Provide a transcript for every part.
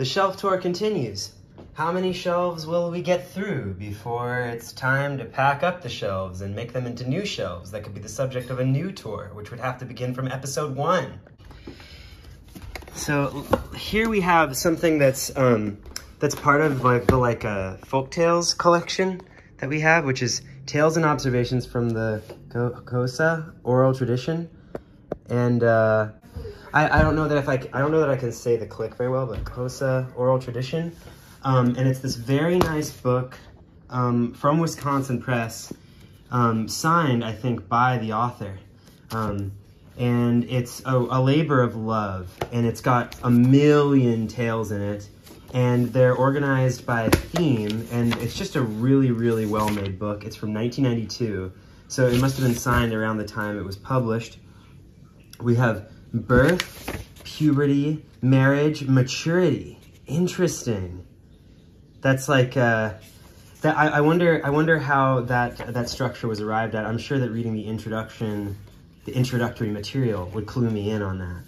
The shelf tour continues. How many shelves will we get through before it's time to pack up the shelves and make them into new shelves that could be the subject of a new tour, which would have to begin from episode 1. So here we have something that's part of like the folk tales collection that we have, which is Tales and Observations from the Xhosa oral tradition. And I don't know that I can say the click very well, but Xhosa oral tradition. And it's this very nice book from Wisconsin Press, signed, I think, by the author. And it's a labor of love, and it's got a million tales in it, and they're organized by theme, and it's just a really, really well-made book. It's from 1992, so it must have been signed around the time it was published. We have birth, puberty, marriage, maturity. Interesting. That's like, I wonder how that structure was arrived at. I'm sure that reading the introductory material would clue me in on that.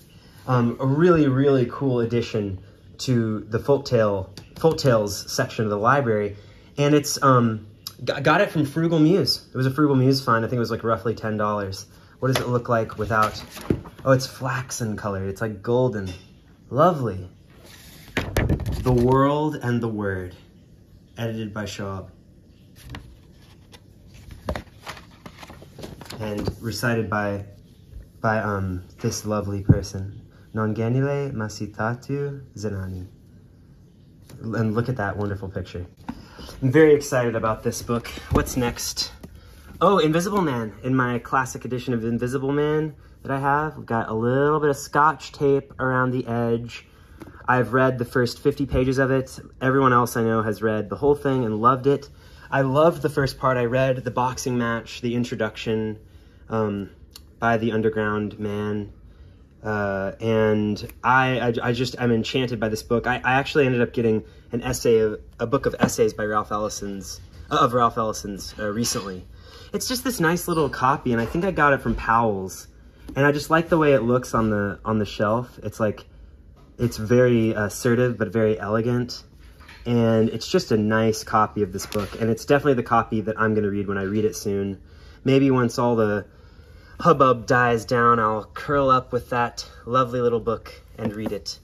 A really, really cool addition to the folk tales section of the library. And it's, got it from Frugal Muse. It was a Frugal Muse find. I think it was like roughly $10. What does it look like without, oh, it's flaxen colored. It's like golden. Lovely. The World and the Word, edited by Schwab. And recited by this lovely person, Non genile masitatu zenani. And look at that wonderful picture. I'm very excited about this book. What's next? Oh, Invisible Man. In my classic edition of Invisible Man that I have, we've got a little bit of Scotch tape around the edge. I've read the first 50 pages of it. Everyone else I know has read the whole thing and loved it. I loved the first part. I read the boxing match, the introduction by the Underground Man. And I'm enchanted by this book. I actually ended up getting a book of essays by Ralph Ellison's recently. It's just this nice little copy, and I think I got it from Powell's. And I just like the way it looks on the shelf. It's very assertive, but very elegant. And it's just a nice copy of this book. And it's definitely the copy that I'm going to read when I read it soon. Maybe once all the hubbub dies down, I'll curl up with that lovely little book and read it.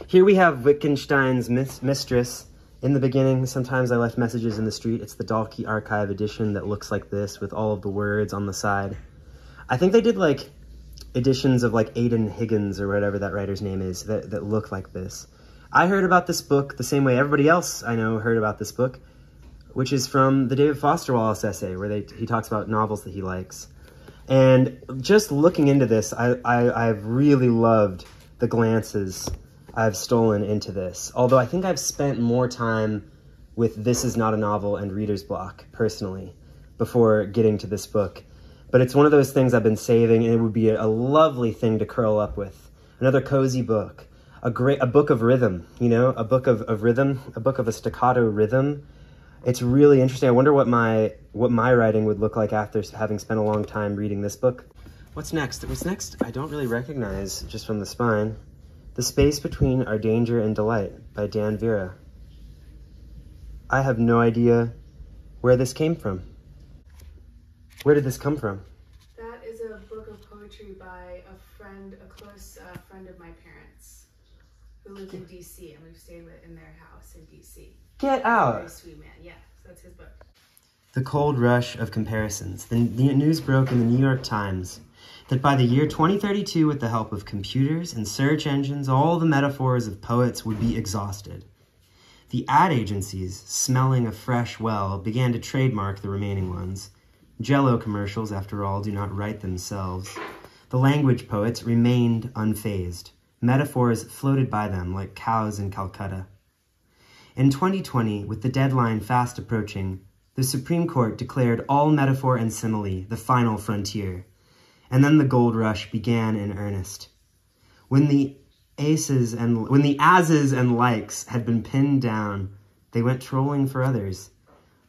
Here we have Wittgenstein's Mistress. In the beginning, sometimes I left messages in the street. It's the Dalkey Archive edition that looks like this with all of the words on the side. I think they did like editions of like Aidan Higgins or whatever that writer's name is that look like this. I heard about this book the same way everybody else I know heard about this book, which is from the David Foster Wallace essay where he talks about novels that he likes. And just looking into this, I've really loved the glances I've stolen into this. Although I think I've spent more time with This Is Not a Novel and Reader's Block, personally, before getting to this book. But it's one of those things I've been saving, and it would be a lovely thing to curl up with. Another cozy book. A book of rhythm, you know? A book of rhythm, a book of a staccato rhythm. It's really interesting. I wonder what my writing would look like after having spent a long time reading this book. What's next? What's next? I don't really recognize just from the spine. The Space Between Our Danger and Delight by Dan Vera. I have no idea where this came from. Where did this come from? That is a book of poetry by a close friend of my parents who lives in DC, and we've stayed in their house in DC. Get out! Very sweet man, yeah, so that's his book. The Cold Rush of Comparisons. The news broke in the New York Times that by the year 2032, with the help of computers and search engines, all the metaphors of poets would be exhausted. The ad agencies, smelling a fresh well, began to trademark the remaining ones. Jell-O commercials, after all, do not write themselves. The language poets remained unfazed. Metaphors floated by them like cows in Calcutta. In 2020, with the deadline fast approaching, the Supreme Court declared all metaphor and simile the final frontier. And then the gold rush began in earnest. When the asses and likes had been pinned down, they went trolling for others.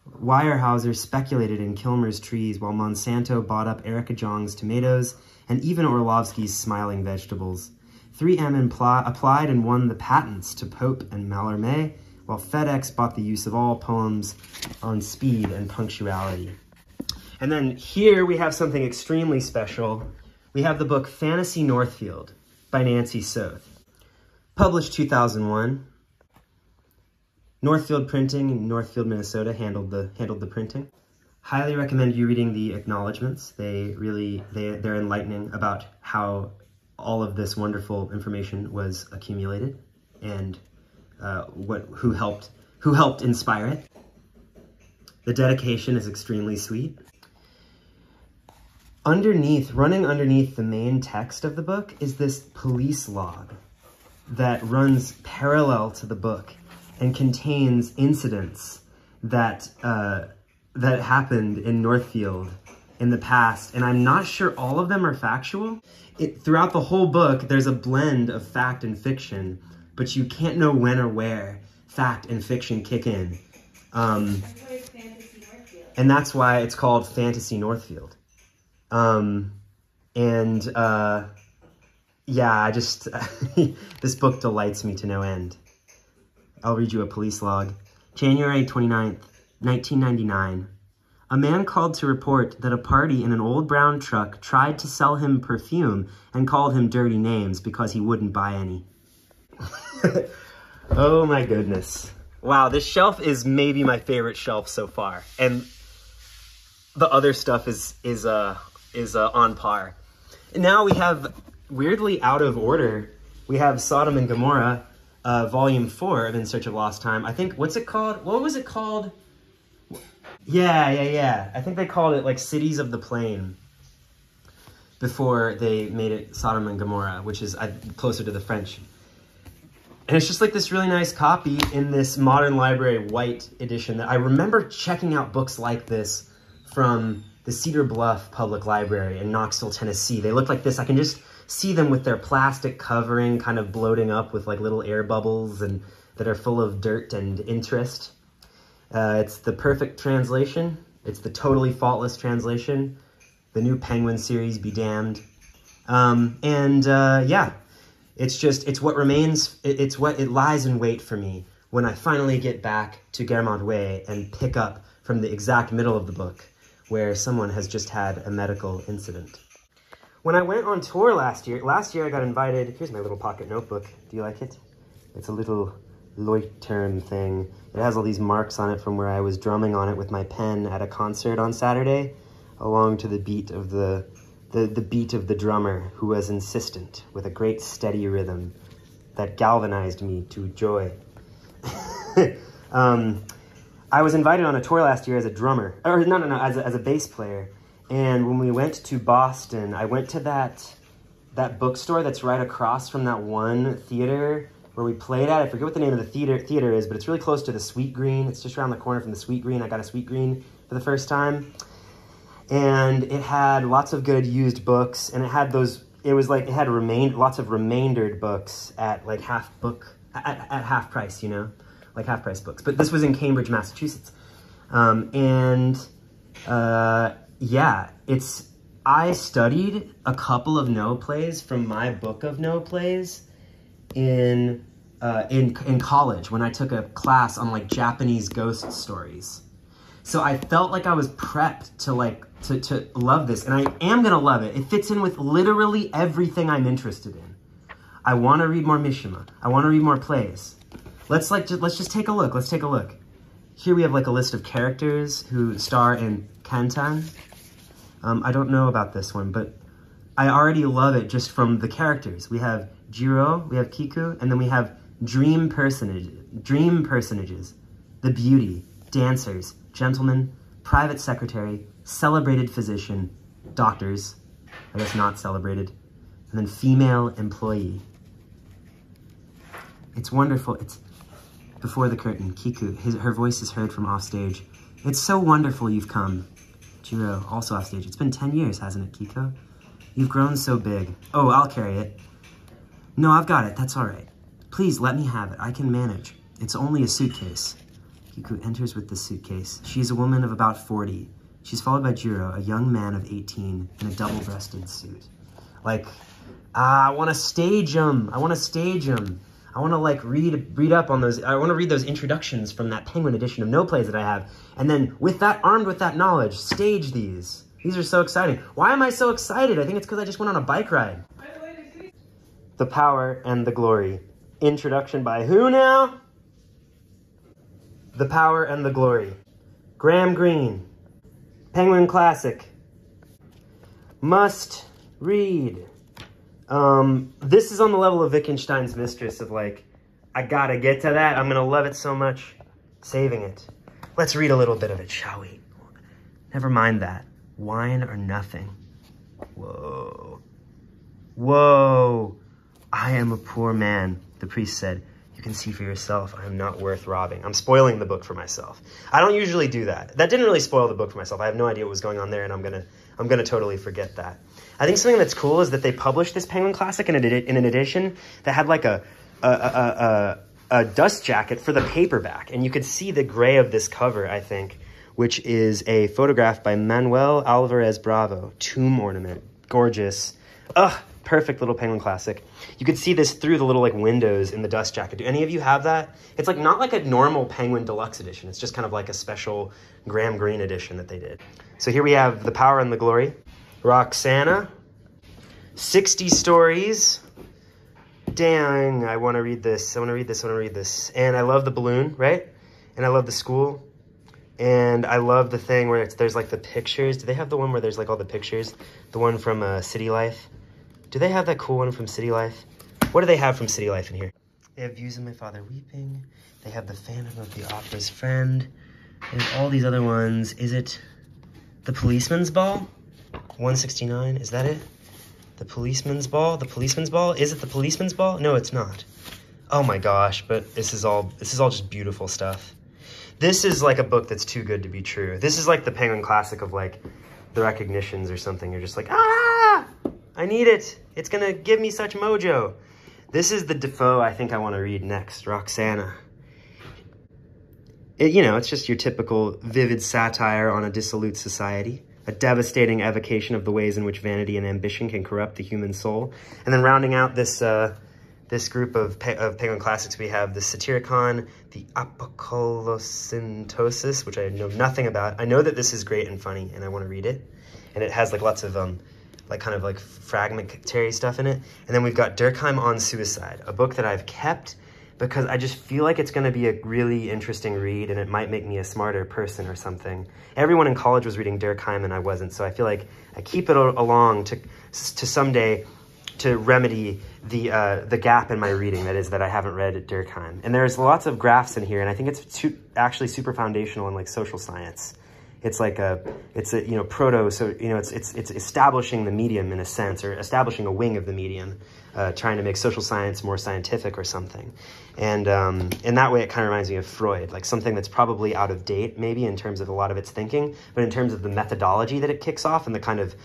Weyerhaeuser speculated in Kilmer's trees while Monsanto bought up Erica Jong's tomatoes and even Orlovsky's smiling vegetables. 3M applied and won the patents to Pope and Mallarmé, while FedEx bought the use of all poems on speed and punctuality. And then here we have something extremely special. We have the book Fantasy Northfield by Nancy Soth. Published 2001. Northfield Printing in Northfield, Minnesota handled the printing. Highly recommend you reading the acknowledgments. They're enlightening about how all of this wonderful information was accumulated and who helped inspire it. The dedication is extremely sweet. Running underneath the main text of the book is this police log that runs parallel to the book and contains incidents that happened in Northfield in the past, and I'm not sure all of them are factual. Throughout the whole book, there's a blend of fact and fiction, but you can't know when or where fact and fiction kick in. And that's why it's called Fantasy Northfield. Yeah, this book delights me to no end. I'll read you a police log. January 29th, 1999. A man called to report that a party in an old brown truck tried to sell him perfume and called him dirty names because he wouldn't buy any. Oh my goodness. Wow, this shelf is maybe my favorite shelf so far. And the other stuff is on par. Now we have, weirdly out of order, we have Sodom and Gomorrah, Volume 4 of In Search of Lost Time. I think, what's it called? What was it called? Yeah. I think they called it like Cities of the Plain before they made it Sodom and Gomorrah, which is closer to the French. And it's just like this really nice copy in this Modern Library white edition that I remember checking out books like this from the Cedar Bluff Public Library in Knoxville, Tennessee. They look like this. I can just see them with their plastic covering kind of bloating up with like little air bubbles and that are full of dirt and interest. It's the perfect translation. It's the totally faultless translation. The new Penguin series, be damned. Yeah, it's what remains. It's what it lies in wait for me when I finally get back to Guermantes Way and pick up from the exact middle of the book where someone has just had a medical incident. When I went on tour last year I got invited. Here's my little pocket notebook. Do you like it? It's a little Leuchtturm thing. It has all these marks on it from where I was drumming on it with my pen at a concert on Saturday, along to the beat of the beat of the drummer, who was insistent with a great steady rhythm that galvanized me to joy. I was invited on a tour last year as a drummer, or no, as a bass player. And when we went to Boston, I went to that bookstore that's right across from that one theater where we played at. I forget what the name of the theater is, but it's really close to the Sweet Green. It's just around the corner from the Sweet Green. I got a Sweet Green for the first time. And it had lots of good used books, and it had lots of remaindered books at like half price, you know, like half price books. But this was in Cambridge, Massachusetts. Yeah, I studied a couple of no plays from my book of no plays in college when I took a class on like Japanese ghost stories. So I felt like I was prepped to love this, and I am gonna love it. It fits in with literally everything I'm interested in. I want to read more Mishima. I want to read more plays. Let's just take a look. Let's take a look. Here we have like a list of characters who star in Kantan. I don't know about this one, but I already love it just from the characters. We have Jiro, we have Kiku, and then we have dream personages, the beauty, dancers, gentlemen, private secretary, celebrated physician, doctors, I guess not celebrated, and then female employee. It's wonderful. It's before the curtain. Kiku, her voice is heard from offstage. It's so wonderful you've come. Jiro, also offstage. It's been 10 years, hasn't it, Kiko? You've grown so big. Oh, I'll carry it. No, I've got it. That's all right. Please let me have it. I can manage. It's only a suitcase. Kiku enters with the suitcase. She's a woman of about 40. She's followed by Jiro, a young man of 18, in a double-breasted suit. Like, I want to stage them. I want to stage them. I want to like read up on those. I want to read those introductions from that Penguin edition of No Plays that I have. And then with that, armed with that knowledge, stage these. These are so exciting. Why am I so excited? I think it's because I just went on a bike ride. The Power and the Glory. Introduction by who now? The Power and the Glory. Graham Greene. Penguin Classic. Must read. This is on the level of Wittgenstein's Mistress of like, I gotta get to that. I'm gonna love it so much. Saving it. Let's read a little bit of it, shall we? Never mind that. Wine or nothing. Whoa. Whoa. I am a poor man, the priest said. You can see for yourself, I am not worth robbing. I'm spoiling the book for myself. I don't usually do that. That didn't really spoil the book for myself. I have no idea what was going on there, and I'm gonna totally forget that. I think something that's cool is that they published this Penguin Classic in an edition that had like a dust jacket for the paperback, and you could see the gray of this cover, I think, which is a photograph by Manuel Alvarez Bravo. Tomb ornament. Gorgeous. Ugh. Perfect little Penguin Classic. You could see this through the little like windows in the dust jacket. Do any of you have that? It's like not like a normal Penguin Deluxe edition. It's just kind of like a special Graham Greene edition that they did. So here we have The Power and the Glory. Roxana. 60 stories. Dang, I want to read this. I want to read this. I want to read this. And I love the balloon, right? And I love the school. And I love the thing where there's like the pictures. Do they have the one where there's like all the pictures? The one from City Life? Do they have that cool one from City Life? What do they have from City Life in here? They have Views of My Father Weeping. They have The Phantom of the Opera's Friend. There's all these other ones. Is it The Policeman's Ball? 169, is that it? The Policeman's Ball? The Policeman's Ball? Is it The Policeman's Ball? No, it's not. Oh my gosh, but this is all just beautiful stuff. This is like a book that's too good to be true. This is like the Penguin Classic of like the recognitions or something. You're just like, ah! I need it. It's going to give me such mojo. This is the Defoe I think I want to read next, Roxana. It's just your typical vivid satire on a dissolute society, a devastating evocation of the ways in which vanity and ambition can corrupt the human soul. And then rounding out this this group of Penguin Classics, we have the Satyricon, the Apocolosyntosis, which I know nothing about. I know that this is great and funny, and I want to read it. And it has like lots of like kind of like fragmentary stuff in it. And then we've got Durkheim on Suicide, a book that I've kept because I just feel like it's gonna be a really interesting read and it might make me a smarter person or something. Everyone in college was reading Durkheim and I wasn't, so I feel like I keep it along to someday to remedy the gap in my reading, that is that I haven't read Durkheim. And there's lots of graphs in here and I think it's actually super foundational in like social science. It's like it's proto, so, it's establishing the medium in a sense, or establishing a wing of the medium, trying to make social science more scientific or something. And in that way, it kind of reminds me of Freud, like something that's probably out of date, maybe in terms of a lot of its thinking, but in terms of the methodology that it kicks off and the kind of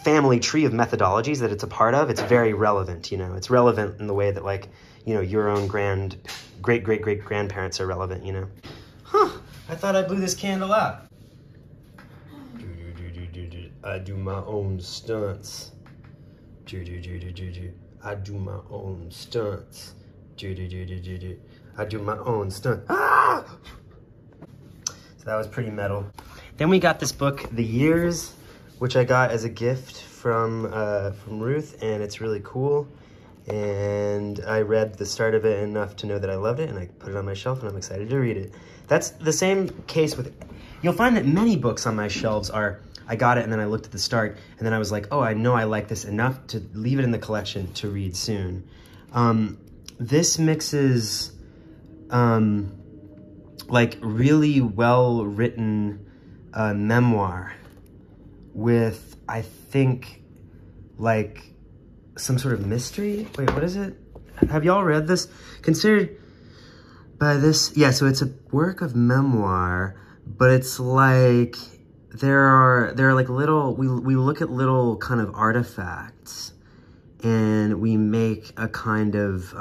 family tree of methodologies that it's a part of, it's very relevant, It's relevant in the way that, like, your own great-great-great-grandparents are relevant, Huh, I thought I blew this candle out. I do my own stunts. I do my own stunts. I do my own stunts. Ah! So that was pretty metal. Then we got this book, The Years, which I got as a gift from Ruth, and it's really cool. And I read the start of it enough to know that I loved it, and I put it on my shelf, and I'm excited to read it. That's the same case with... You'll find that many books on my shelves are... I got it and then I looked at the start and then I was like, oh, I know I like this enough to leave it in the collection to read soon. This mixes like really well-written memoir with, I think, like some sort of mystery. Wait, what is it? Have y'all read this? Considered by this, yeah, so it's a work of memoir, but it's like, there are like little, we look at little kind of artifacts and we make a kind of,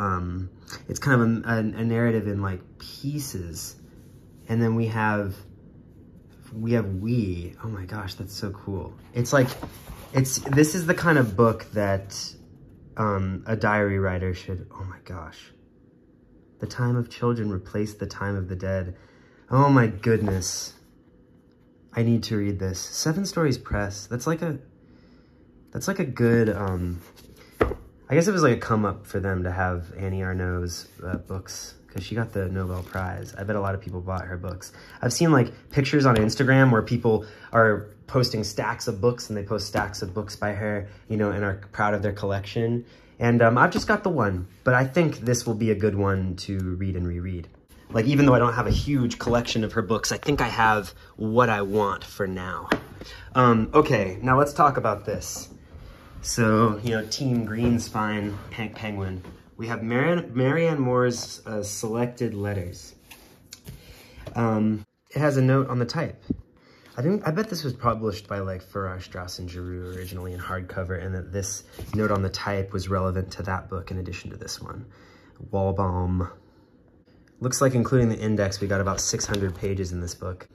it's kind of a narrative in like pieces. And then we have, oh my gosh, that's so cool. It's like, this is the kind of book that a diary writer should, oh my gosh. The time of children replaced the time of the dead. Oh my goodness. I need to read this. Seven Stories Press. That's like a good, I guess it was like a come up for them to have Annie Arnaud's books, because she got the Nobel Prize. I bet a lot of people bought her books. I've seen like pictures on Instagram where people are posting stacks of books, and they post stacks of books by her, you know, and are proud of their collection. And I've just got the one, but I think this will be a good one to read and reread. Like, even though I don't have a huge collection of her books, I think I have what I want for now. Okay, now let's talk about this. So, you know, Team Greenspine Penguin. We have Marianne Moore's Selected Letters. It has a note on the type. I bet this was published by like Farrar, Straus and Giroux originally in hardcover, and that this note on the type was relevant to that book in addition to this one. Walbaum. Looks like, including the index, we got about 600 pages in this book.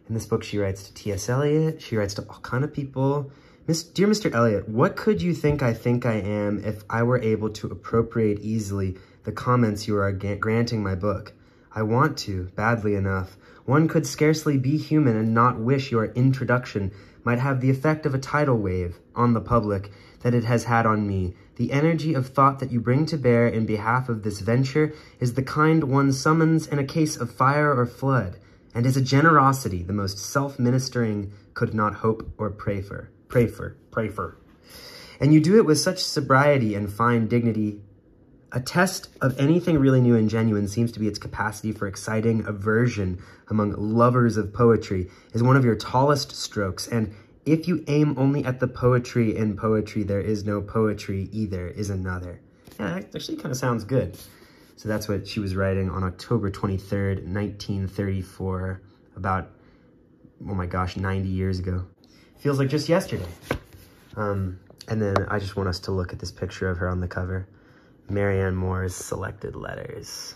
In this book, she writes to T.S. Eliot. She writes to all kind of people. Dear Mr. Eliot, what could you think I am if I were able to appropriate easily the comments you are granting my book? I want to, badly enough. One could scarcely be human and not wish your introduction might have the effect of a tidal wave on the public that it has had on me. The energy of thought that you bring to bear in behalf of this venture is the kind one summons in a case of fire or flood, and is a generosity the most self-ministering could not hope or pray for. And you do it with such sobriety and fine dignity. A test of anything really new and genuine seems to be its capacity for exciting aversion among lovers of poetry is one of your tallest strokes, and if you aim only at the poetry in poetry, there is no poetry either, is another. Yeah, that actually kind of sounds good. So that's what she was writing on October 23rd, 1934, about, oh my gosh, 90 years ago. Feels like just yesterday. And then I just want us to look at this picture of her on the cover. Marianne Moore's Selected Letters.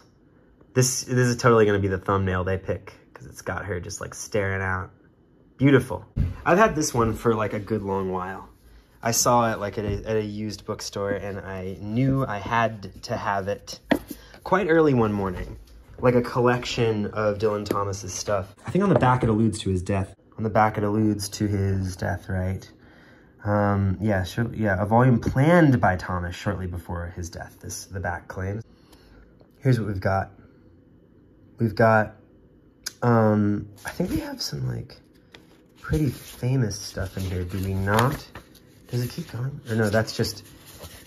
This is totally going to be the thumbnail they pick, because it's got her just like staring out. Beautiful. I've had this one for like a good long while. I saw it like at a used bookstore, and I knew I had to have it quite early one morning. Like a collection of Dylan Thomas's stuff. I think on the back it alludes to his death. On the back it alludes to his death, right? Yeah, a volume planned by Thomas shortly before his death, the back claims. Here's what we've got. We've got, I think we have some like pretty famous stuff in here, do we not? Does it keep going? Or no, that's just,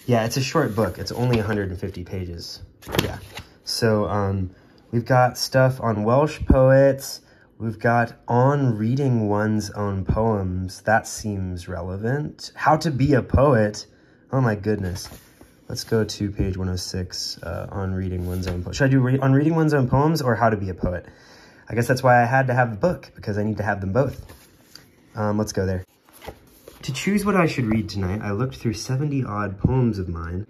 yeah, it's a short book. It's only 150 pages. Yeah. So, we've got stuff on Welsh poets. We've got on reading one's own poems. That seems relevant. How to be a poet. Oh my goodness. Let's go to page 106, on reading one's own poems. Should I do on reading one's own poems or how to be a poet? I guess that's why I had to have the book, because I need to have them both. Let's go there. To choose what I should read tonight, I looked through 70-odd poems of mine.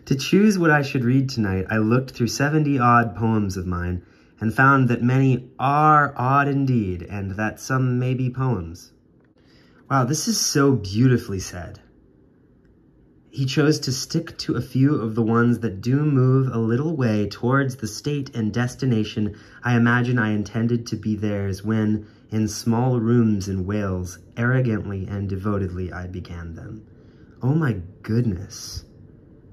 To choose what I should read tonight, I looked through 70-odd poems of mine, and found that many are odd indeed, and that some may be poems. Wow, this is so beautifully said. He chose to stick to a few of the ones that do move a little way towards the state and destination I imagine I intended to be theirs when, in small rooms in Wales, arrogantly and devotedly I began them. Oh my goodness.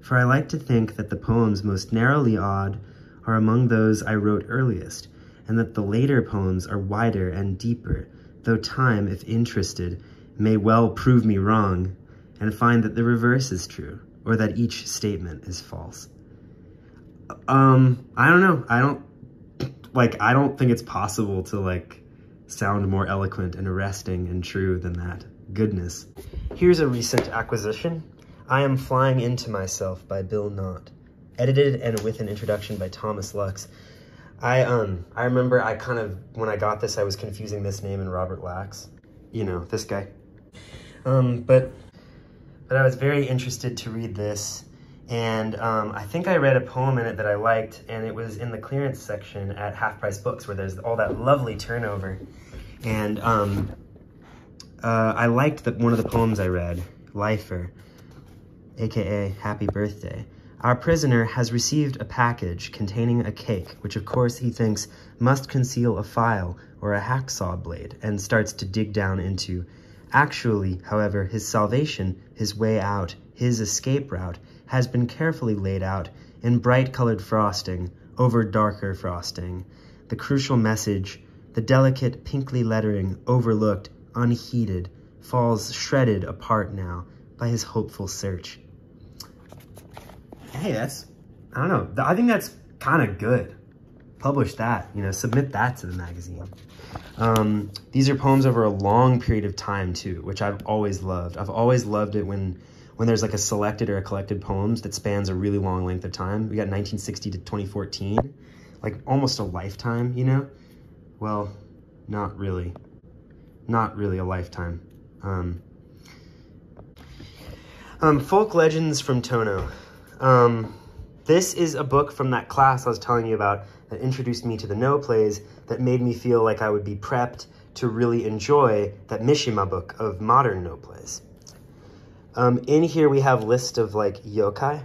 For I like to think that the poems most narrowly odd are among those I wrote earliest, and that the later poems are wider and deeper, though time, if interested, may well prove me wrong, and find that the reverse is true, or that each statement is false. I don't know. I don't think it's possible to, sound more eloquent and arresting and true than that. Goodness. Here's a recent acquisition. I Am Flying Into Myself by Bill Knott. Edited and with an introduction by Thomas Lux. I remember when I got this, I was confusing this name and Robert Lax. You know, this guy. But I was very interested to read this, and I think I read a poem in it that I liked, and it was in the clearance section at Half Price Books, where there's all that lovely turnover. And I liked one of the poems I read, Lifer. aka happy birthday. Our prisoner has received a package containing a cake, which of course he thinks must conceal a file or a hacksaw blade, and starts to dig down into. Actually, however, his salvation, his way out, his escape route, has been carefully laid out in bright-colored frosting over darker frosting. The crucial message, the delicate pinkly lettering, overlooked, unheeded, falls shredded apart now by his hopeful search. Hey, I don't know, I think that's kind of good. Publish that, submit that to the magazine. These are poems over a long period of time too, which I've always loved. I've always loved it when there's like a selected or a collected poems that spans a really long length of time. We got 1960 to 2014, like almost a lifetime, Well, not really a lifetime. Folk Legends from Tono. This is a book from that class I was telling you about that introduced me to the No plays, that made me feel like I would be prepped to really enjoy that Mishima book of modern No plays. In here we have a list of like yokai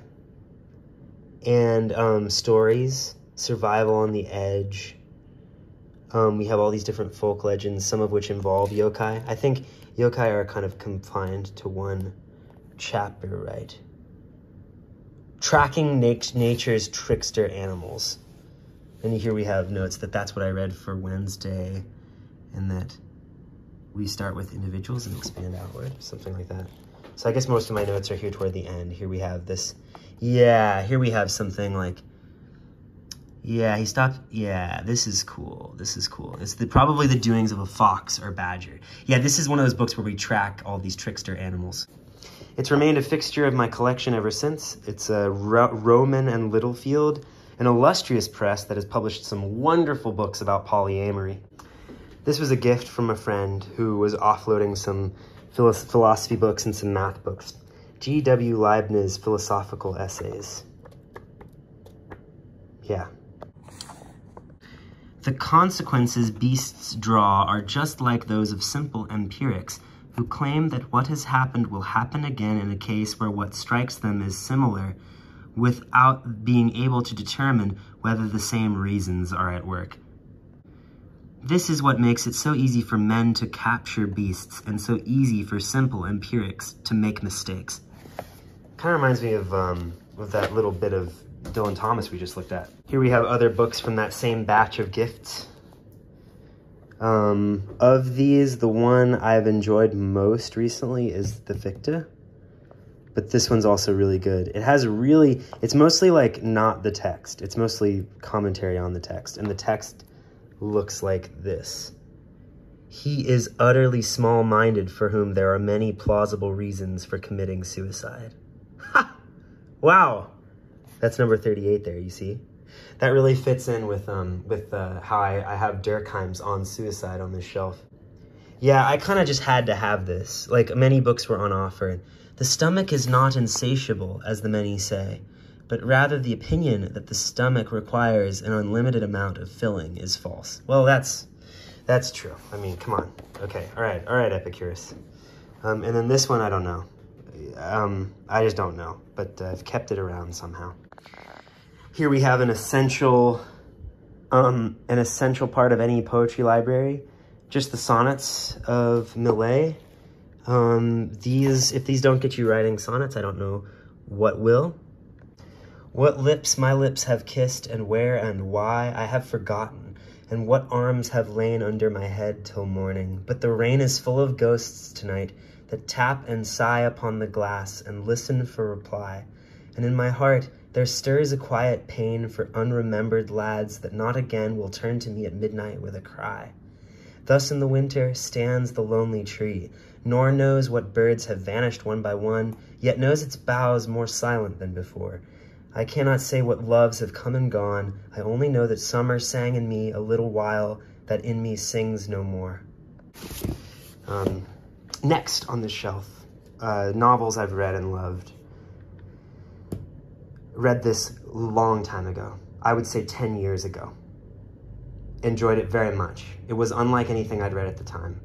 and stories, survival on the edge. We have all these different folk legends, some of which involve yokai. I think yokai are kind of confined to one chapter, right? Tracking nature's trickster animals. And here we have notes that that's what I read for Wednesday, and that we start with individuals and expand outward, something like that. So I guess most of my notes are here toward the end. Here we have this, here we have something like, he stopped, this is cool, It's probably the doings of a fox or badger. Yeah, this is one of those books where we track all these trickster animals. It's remained a fixture of my collection ever since. It's a Rowman and Littlefield, an illustrious press that has published some wonderful books about polyamory. This was a gift from a friend who was offloading some philosophy books and some math books. G.W. Leibniz Philosophical Essays. Yeah. The consequences beasts draw are just like those of simple empirics, who claim that what has happened will happen again in a case where what strikes them is similar, without being able to determine whether the same reasons are at work. This is what makes it so easy for men to capture beasts, and so easy for simple empirics to make mistakes. Kind of reminds me of that little bit of Dylan Thomas we just looked at. Here we have other books from that same batch of gifts. Of these, the one I've enjoyed most recently is the Ficta. But this one's also really good. It's mostly like not the text. It's mostly commentary on the text. And the text looks like this. He is utterly small-minded for whom there are many plausible reasons for committing suicide. Ha! Wow! That's number 38 there, you see? That really fits in with how I have Durkheim's On Suicide on this shelf. Yeah, I kind of just had to have this. Like, many books were on offer. The stomach is not insatiable, as the many say, but rather the opinion that the stomach requires an unlimited amount of filling is false. Well, that's true. I mean, come on. Okay, all right, Epicurus. And then this one, I don't know. I just don't know, but I've kept it around somehow. Here we have an essential part of any poetry library, just the sonnets of Millet. If these don't get you writing sonnets, I don't know what will. What lips my lips have kissed, and where and why, I have forgotten, and what arms have lain under my head till morning. But the rain is full of ghosts tonight, that tap and sigh upon the glass, and listen for reply. And in my heart there stirs a quiet pain for unremembered lads that not again will turn to me at midnight with a cry. Thus in the winter stands the lonely tree, nor knows what birds have vanished one by one, yet knows its boughs more silent than before. I cannot say what loves have come and gone, I only know that summer sang in me a little while, that in me sings no more. Next on the shelf, novels I've read and loved. Read this a long time ago, I would say 10 years ago. Enjoyed it very much. It was unlike anything I'd read at the time.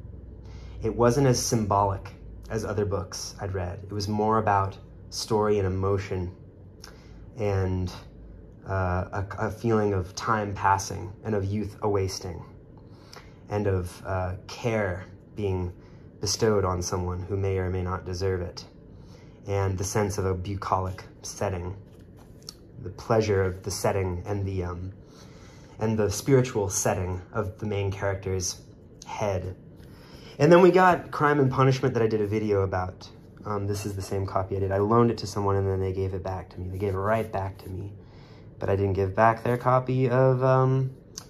It wasn't as symbolic as other books I'd read. It was more about story and emotion, and a feeling of time passing, and of youth a-wasting, and of care being bestowed on someone who may or may not deserve it, and the sense of a bucolic setting, the pleasure of the setting, and the spiritual setting of the main character's head. And then we got Crime and Punishment that I did a video about. This is the same copy I did. I loaned it to someone and then they gave it back to me. They gave it right back to me. But I didn't give back their copy of,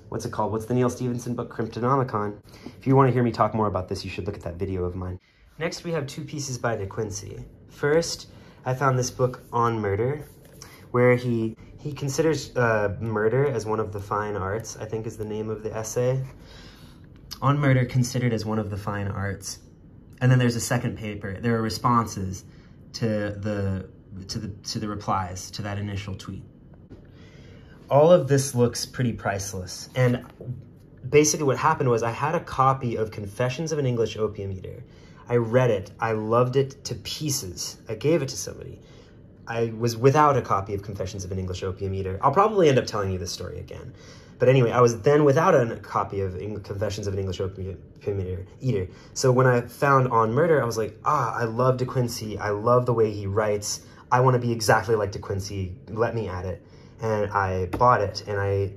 what's it called? What's the Neal Stephenson book? Cryptonomicon. If you want to hear me talk more about this, you should look at that video of mine. Next, we have two pieces by De Quincey. First, I found this book On Murder, where he considers murder as one of the fine arts, I think is the name of the essay. On Murder, considered as one of the fine arts. And then there's a second paper. There are responses to the replies to that initial tweet. All of this looks pretty priceless. And basically what happened was I had a copy of Confessions of an English Opium Eater. I read it. I loved it to pieces. I gave it to somebody. I was without a copy of Confessions of an English Opium Eater. I'll probably end up telling you this story again. But anyway, I was then without a copy of Confessions of an English Opium Eater. So when I found On Murder, I was like, I love De Quincey. I love the way he writes. I want to be exactly like De Quincey. Let me at it. And I bought it, and I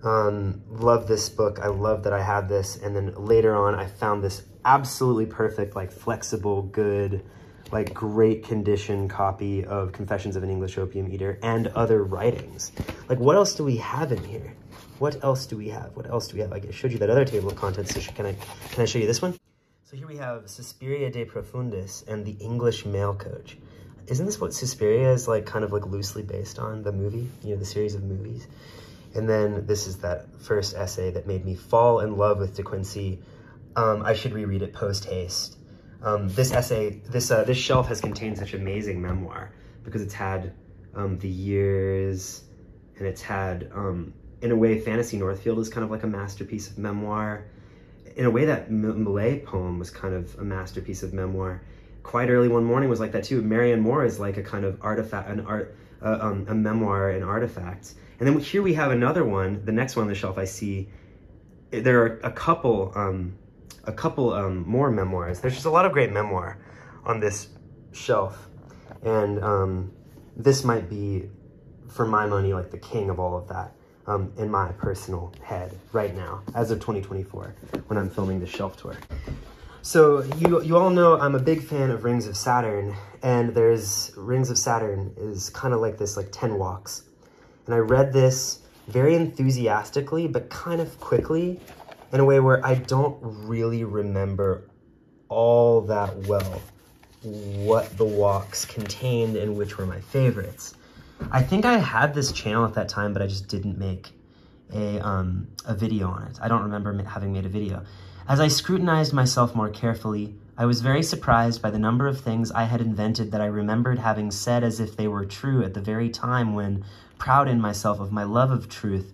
love this book. I love that I have this. And then later on, I found this absolutely perfect, like flexible, good, like great condition copy of Confessions of an English Opium Eater and other writings. Like, what else do we have in here? What else do we have? What else do we have? I showed you that other table of contents. So can I show you this one? So here we have Suspiria de Profundis and the English Mail Coach. Isn't this what Suspiria is like, kind of like loosely based on the movie, you know, the series of movies? And then this is that first essay that made me fall in love with De Quincey. I should reread it post haste. This essay, this shelf has contained such amazing memoir because it's had the years, and it's had, in a way, Fantasy Northfield is kind of like a masterpiece of memoir. In a way, that Millay poem was kind of a masterpiece of memoir. Quite Early One Morning was like that too. Marianne Moore is like a kind of artifact, a memoir and artifacts. And then here we have another one. The next one on the shelf I see, there are a couple more memoirs. There's just a lot of great memoir on this shelf. And this might be, for my money, like the king of all of that in my personal head right now, as of 2024, when I'm filming the shelf tour. So you all know I'm a big fan of Rings of Saturn, and there's Rings of Saturn is kind of like this, like 10 Walks. And I read this very enthusiastically, but kind of quickly, in a way where I don't really remember all that well what the walks contained and which were my favorites. I think I had this channel at that time, but I just didn't make a video on it. I don't remember having made a video. As I scrutinized myself more carefully, I was very surprised by the number of things I had invented that I remembered having said as if they were true at the very time when, proud in myself of my love of truth,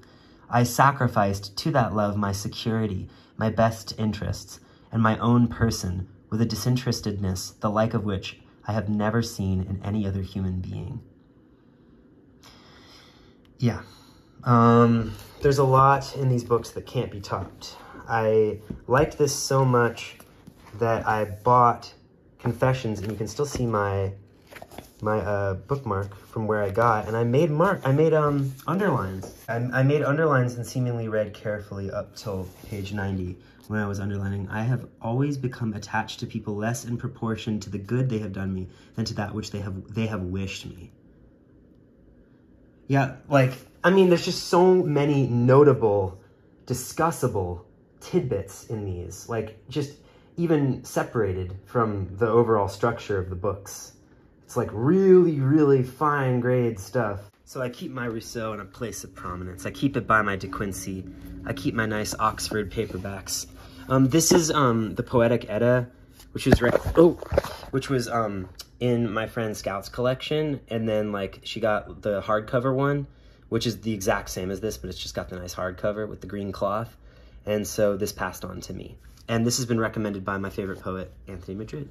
I sacrificed to that love my security, my best interests, and my own person with a disinterestedness the like of which I have never seen in any other human being. Yeah, there's a lot in these books that can't be topped. I liked this so much that I bought Confessions, and you can still see my bookmark from where I got, and I made underlines. I made underlines and seemingly read carefully up till page 90 when I was underlining. I have always become attached to people less in proportion to the good they have done me than to that which they have wished me. Yeah, like, I mean, there's just so many notable, discussable tidbits in these, like, just even separated from the overall structure of the books. It's like really, really fine grade stuff. So I keep my Rousseau in a place of prominence. I keep it by my De Quincey. I keep my nice Oxford paperbacks. This is the Poetic Edda, which was in my friend Scout's collection, and then like she got the hardcover one, which is the exact same as this, but it's just got the nice hardcover with the green cloth. And so this passed on to me. And this has been recommended by my favorite poet, Anthony Madrid.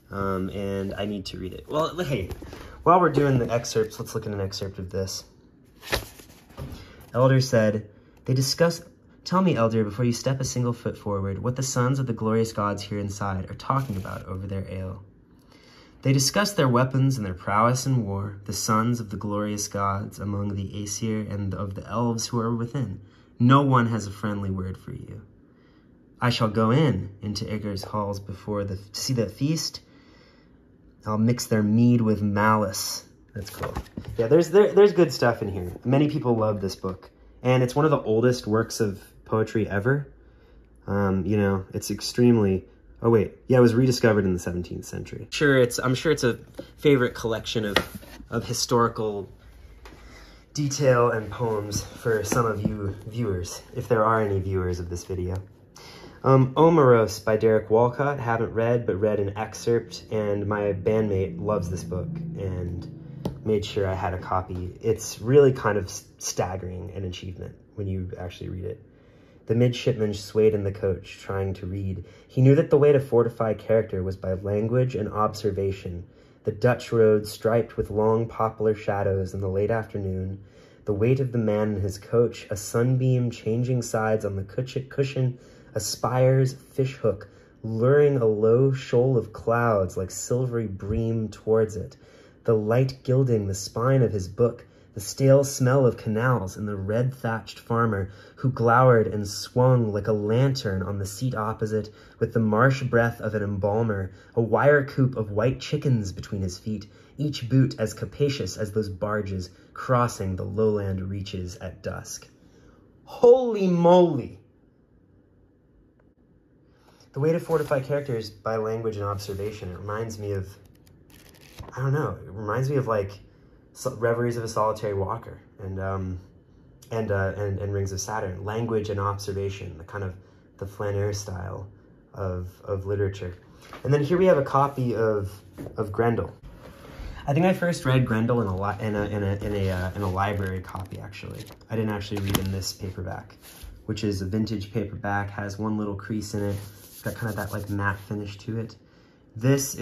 and I need to read it. Well, hey, while we're doing the excerpts, let's look at an excerpt of this. Elder said, they discuss, tell me, Elder, before you step a single foot forward, what the sons of the glorious gods here inside are talking about over their ale. They discuss their weapons and their prowess in war, the sons of the glorious gods among the Aesir and of the elves who are within. No one has a friendly word for you. I shall go into Igor's halls before to see the feast. I'll mix their mead with malice. That's cool. Yeah, there's good stuff in here. Many people love this book, and it's one of the oldest works of poetry ever. You know, it's extremely. Oh wait, yeah, it was rediscovered in the 17th century. I'm sure it's a favorite collection of historical detail and poems for some of you viewers, if there are any viewers of this video. Omeros by Derek Walcott, haven't read, but read an excerpt, and my bandmate loves this book and made sure I had a copy. It's really kind of staggering an achievement when you actually read it. The midshipman swayed in the coach, trying to read. He knew that the way to fortify character was by language and observation. The Dutch road striped with long poplar shadows in the late afternoon, the weight of the man in his coach, a sunbeam changing sides on the cushion, a spire's fishhook, luring a low shoal of clouds like silvery bream towards it, the light gilding the spine of his book, the stale smell of canals, and the red-thatched farmer who glowered and swung like a lantern on the seat opposite, with the marsh breath of an embalmer, a wire coop of white chickens between his feet, each boot as capacious as those barges crossing the lowland reaches at dusk. Holy moly! The way to fortify characters by language and observation. It reminds me of, I don't know, it reminds me of like Reveries of a Solitary Walker and Rings of Saturn. Language and observation, the kind of the flaneur style of literature. And then here we have a copy of Grendel. I think I first read Grendel in a library copy, actually. I didn't actually read in this paperback, which is a vintage paperback, has one little crease in it. It's got kind of that like matte finish to it. This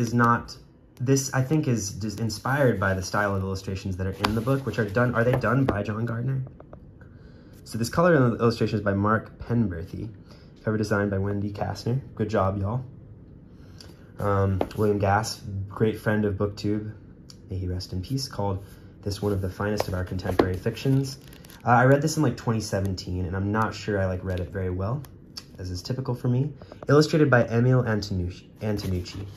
I think is just inspired by the style of illustrations that are in the book, which are done, are they done by John Gardner? So this color illustration is by Mark Penberthy, cover design by Wendy Kastner. Good job, y'all. William Gass, great friend of BookTube, may he rest in peace, called this one of the finest of our contemporary fictions. I read this in like 2017, and I'm not sure I read it very well, as is typical for me. Illustrated by Emil Antonucci.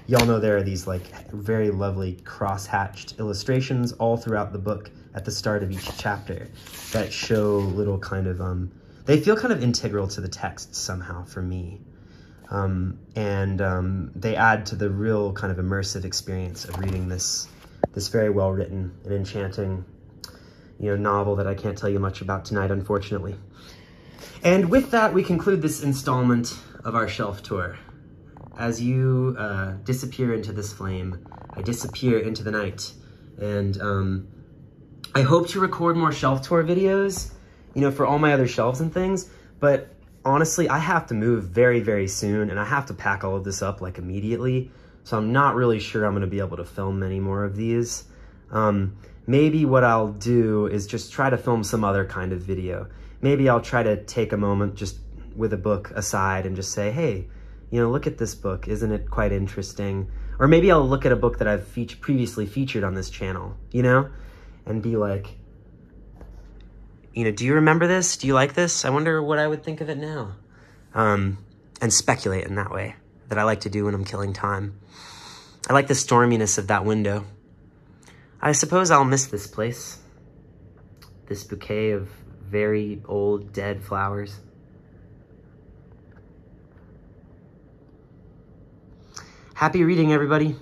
Y'all know there are these like very lovely cross-hatched illustrations all throughout the book at the start of each chapter that show little kind of, they feel kind of integral to the text somehow for me. They add to the real kind of immersive experience of reading this very well-written and enchanting, novel that I can't tell you much about tonight, unfortunately. And with that, we conclude this installment of our shelf tour. As you disappear into this flame, I disappear into the night. And I hope to record more shelf tour videos, for all my other shelves and things. But honestly, I have to move very, very soon, and I have to pack all of this up like immediately. So I'm not really sure I'm going to be able to film many more of these. Maybe what I'll do is just try to film some other kind of video. Maybe I'll try to take a moment just with a book aside and just say, hey, look at this book. Isn't it quite interesting? Or maybe I'll look at a book that I've previously featured on this channel, and be like, do you remember this? Do you like this? I wonder what I would think of it now. And speculate in that way, that I like to do when I'm killing time. I like the storminess of that window. I suppose I'll miss this place. This bouquet of very old, dead flowers. Happy reading, everybody.